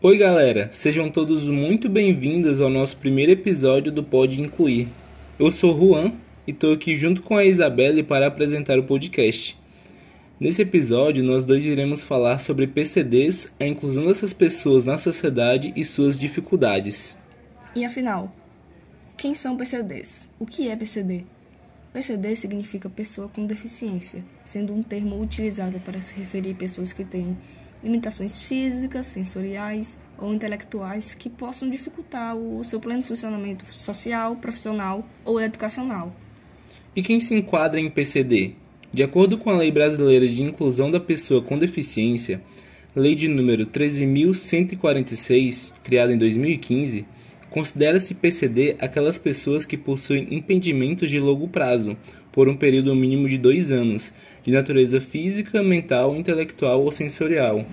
Oi galera, sejam todos muito bem-vindos ao nosso primeiro episódio do Pode Incluir. Eu sou Juan e estou aqui junto com a Isabelle para apresentar o podcast. Nesse episódio, nós dois iremos falar sobre PCDs, a inclusão dessas pessoas na sociedade e suas dificuldades. E afinal, quem são PCDs? O que é PCD? PCD significa pessoa com deficiência, sendo um termo utilizado para se referir a pessoas que têm limitações físicas, sensoriais ou intelectuais que possam dificultar o seu pleno funcionamento social, profissional ou educacional. E quem se enquadra em PCD? De acordo com a Lei Brasileira de Inclusão da Pessoa com Deficiência, Lei de número 13.146, criada em 2015, considera-se PCD aquelas pessoas que possuem impedimentos de longo prazo, por um período mínimo de 2 anos, de natureza física, mental, intelectual ou sensorial,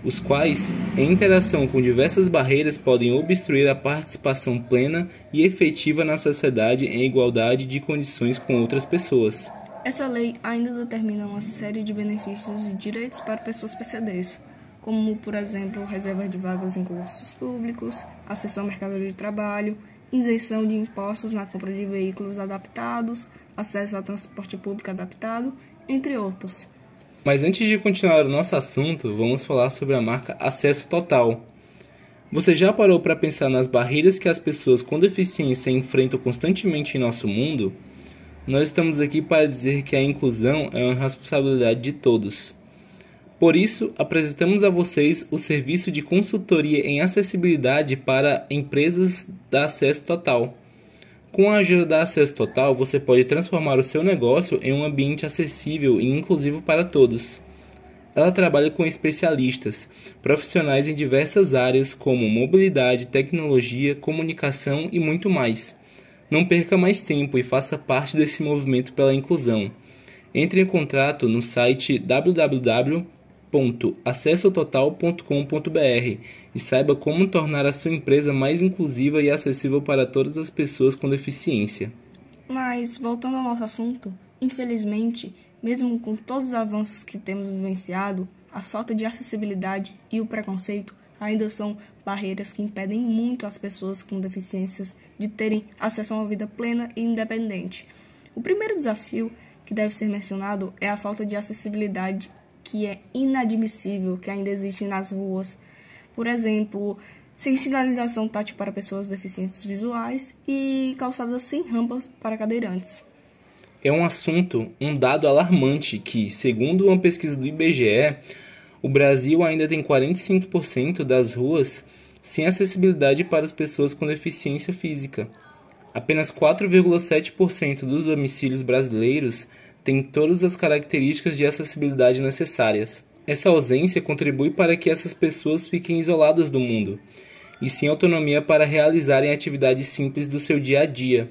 os quais, em interação com diversas barreiras, podem obstruir a participação plena e efetiva na sociedade em igualdade de condições com outras pessoas. Essa lei ainda determina uma série de benefícios e direitos para pessoas PCDs, como, por exemplo, reserva de vagas em concursos públicos, acesso ao mercado de trabalho, isenção de impostos na compra de veículos adaptados, acesso ao transporte público adaptado, entre outros. Mas antes de continuar o nosso assunto, vamos falar sobre a marca Acesso Total. Você já parou para pensar nas barreiras que as pessoas com deficiência enfrentam constantemente em nosso mundo? Nós estamos aqui para dizer que a inclusão é uma responsabilidade de todos. Por isso, apresentamos a vocês o serviço de consultoria em acessibilidade para empresas da Acesso Total. Com a ajuda da Acesso Total, você pode transformar o seu negócio em um ambiente acessível e inclusivo para todos. Ela trabalha com especialistas, profissionais em diversas áreas como mobilidade, tecnologia, comunicação e muito mais. Não perca mais tempo e faça parte desse movimento pela inclusão. Entre em contato no site www.acessototal.com.br e saiba como tornar a sua empresa mais inclusiva e acessível para todas as pessoas com deficiência. Mas, voltando ao nosso assunto, infelizmente, mesmo com todos os avanços que temos vivenciado, a falta de acessibilidade e o preconceito ainda são barreiras que impedem muito as pessoas com deficiências de terem acesso a uma vida plena e independente. O primeiro desafio que deve ser mencionado é a falta de acessibilidade, que é inadmissível que ainda existe nas ruas. Por exemplo, sem sinalização tátil para pessoas deficientes visuais e calçadas sem rampas para cadeirantes. É um dado alarmante que, segundo uma pesquisa do IBGE, o Brasil ainda tem 45% das ruas sem acessibilidade para as pessoas com deficiência física. Apenas 4,7% dos domicílios brasileiros têm todas as características de acessibilidade necessárias. Essa ausência contribui para que essas pessoas fiquem isoladas do mundo, e sem autonomia para realizarem atividades simples do seu dia a dia.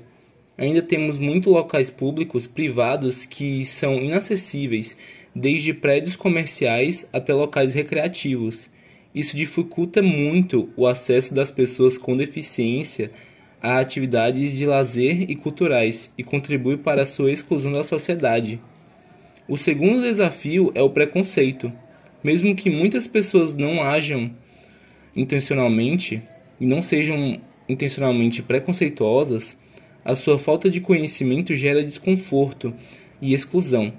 Ainda temos muitos locais públicos, privados, que são inacessíveis, desde prédios comerciais até locais recreativos. Isso dificulta muito o acesso das pessoas com deficiência a atividades de lazer e culturais e contribui para a sua exclusão da sociedade. O segundo desafio é o preconceito. Mesmo que muitas pessoas não ajam intencionalmente e não sejam intencionalmente preconceituosas, a sua falta de conhecimento gera desconforto e exclusão.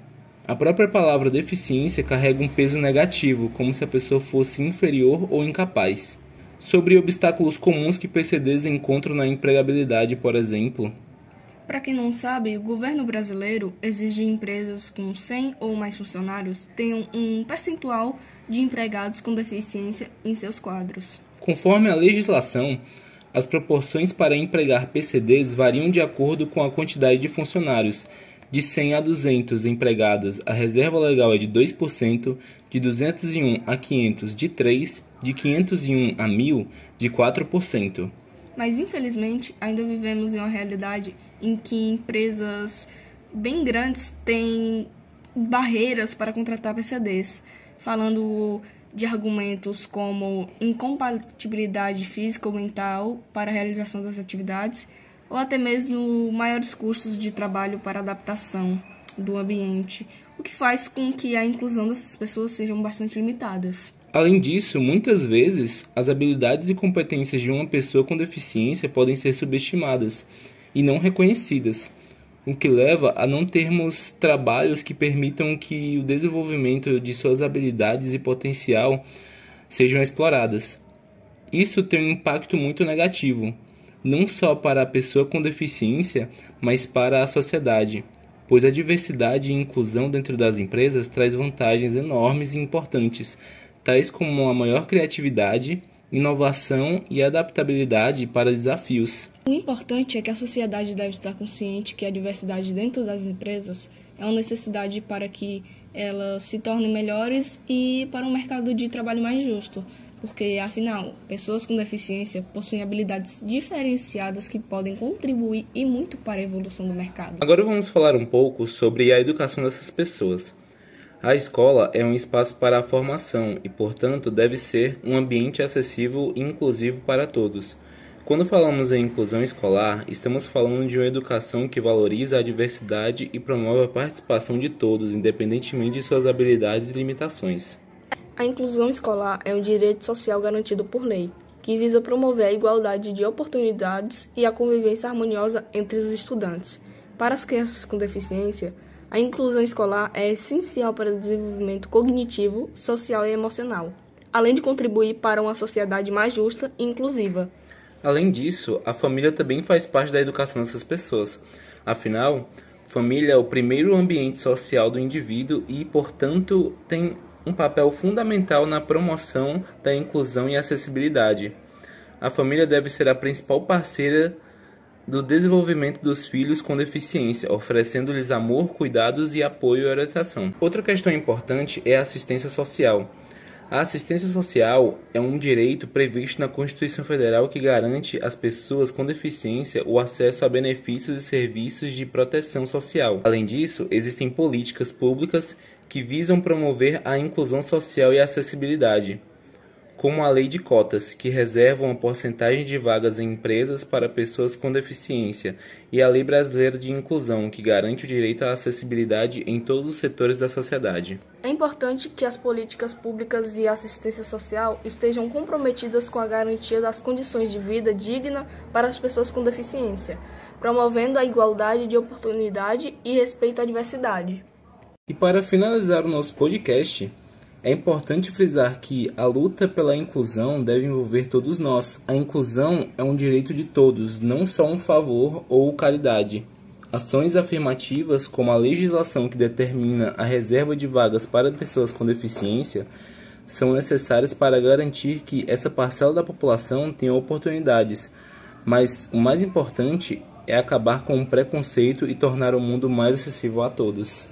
A própria palavra deficiência carrega um peso negativo, como se a pessoa fosse inferior ou incapaz. Sobre obstáculos comuns que PCDs encontram na empregabilidade, por exemplo. Para quem não sabe, o governo brasileiro exige que empresas com 100 ou mais funcionários tenham um percentual de empregados com deficiência em seus quadros. Conforme a legislação, as proporções para empregar PCDs variam de acordo com a quantidade de funcionários. De 100 a 200 empregados, a reserva legal é de 2%, de 201 a 500 de 3%, de 501 a 1.000 de 4%. Mas, infelizmente, ainda vivemos em uma realidade em que empresas bem grandes têm barreiras para contratar PCDs, falando de argumentos como incompatibilidade física ou mental para a realização das atividades, ou até mesmo maiores custos de trabalho para adaptação do ambiente, o que faz com que a inclusão dessas pessoas sejam bastante limitadas. Além disso, muitas vezes, as habilidades e competências de uma pessoa com deficiência podem ser subestimadas e não reconhecidas, o que leva a não termos trabalhos que permitam que o desenvolvimento de suas habilidades e potencial sejam exploradas. Isso tem um impacto muito negativo, não só para a pessoa com deficiência, mas para a sociedade, pois a diversidade e inclusão dentro das empresas traz vantagens enormes e importantes, tais como a maior criatividade, inovação e adaptabilidade para desafios. O importante é que a sociedade deve estar consciente que a diversidade dentro das empresas é uma necessidade para que elas se tornem melhores e para um mercado de trabalho mais justo, porque, afinal, pessoas com deficiência possuem habilidades diferenciadas que podem contribuir e muito para a evolução do mercado. Agora vamos falar um pouco sobre a educação dessas pessoas. A escola é um espaço para a formação e, portanto, deve ser um ambiente acessível e inclusivo para todos. Quando falamos em inclusão escolar, estamos falando de uma educação que valoriza a diversidade e promove a participação de todos, independentemente de suas habilidades e limitações. A inclusão escolar é um direito social garantido por lei, que visa promover a igualdade de oportunidades e a convivência harmoniosa entre os estudantes. Para as crianças com deficiência, a inclusão escolar é essencial para o desenvolvimento cognitivo, social e emocional, além de contribuir para uma sociedade mais justa e inclusiva. Além disso, a família também faz parte da educação dessas pessoas. Afinal, família é o primeiro ambiente social do indivíduo e, portanto, tem um papel fundamental na promoção da inclusão e acessibilidade. A família deve ser a principal parceira do desenvolvimento dos filhos com deficiência, oferecendo-lhes amor, cuidados e apoio e orientação. Outra questão importante é a assistência social. A assistência social é um direito previsto na Constituição Federal que garante às pessoas com deficiência o acesso a benefícios e serviços de proteção social. Além disso, existem políticas públicas que visam promover a inclusão social e a acessibilidade, como a Lei de Cotas, que reserva uma porcentagem de vagas em empresas para pessoas com deficiência, e a Lei Brasileira de Inclusão, que garante o direito à acessibilidade em todos os setores da sociedade. É importante que as políticas públicas e a assistência social estejam comprometidas com a garantia das condições de vida digna para as pessoas com deficiência, promovendo a igualdade de oportunidade e respeito à diversidade. E para finalizar o nosso podcast, é importante frisar que a luta pela inclusão deve envolver todos nós. A inclusão é um direito de todos, não só um favor ou caridade. Ações afirmativas, como a legislação que determina a reserva de vagas para pessoas com deficiência, são necessárias para garantir que essa parcela da população tenha oportunidades. Mas o mais importante é acabar com o preconceito e tornar o mundo mais acessível a todos.